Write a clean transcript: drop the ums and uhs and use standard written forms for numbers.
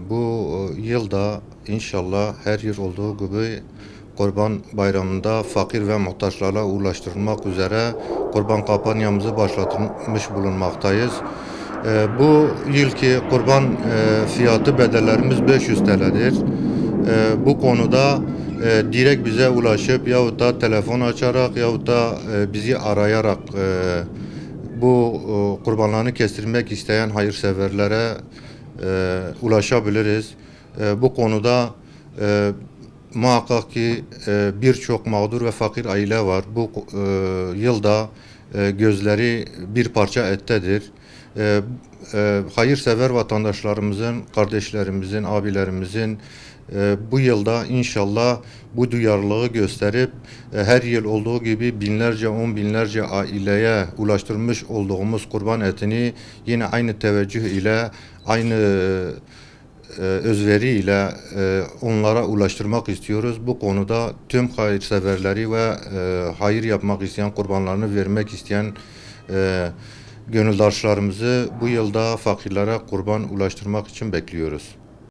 Bu yılda inşallah her yıl olduğu gibi Kurban Bayramı'nda fakir ve muhtaçlara ulaştırılmak üzere kurban kampanyamızı başlatmış bulunmaktayız. Bu yılki kurban fiyatı bedellerimiz 500 TL'dir. Bu konuda direkt bize ulaşıp yahut da telefon açarak yahut da bizi arayarak bu kurbanlarını kestirmek isteyen hayırseverlere ulaşabiliriz. Bu konuda muhakkak ki birçok mağdur ve fakir aile var. Bu yılda gözleri bir parça ettedir. Hayırsever vatandaşlarımızın, kardeşlerimizin, abilerimizin bu yılda inşallah bu duyarlılığı gösterip her yıl olduğu gibi binlerce, on binlerce aileye ulaştırmış olduğumuz kurban etini yine aynı teveccüh ile, aynı özveriyle onlara ulaştırmak istiyoruz. Bu konuda tüm hayırseverleri ve hayır yapmak isteyen, kurbanlarını vermek isteyen gönüldaşlarımızı bu yılda fakirlere kurban ulaştırmak için bekliyoruz.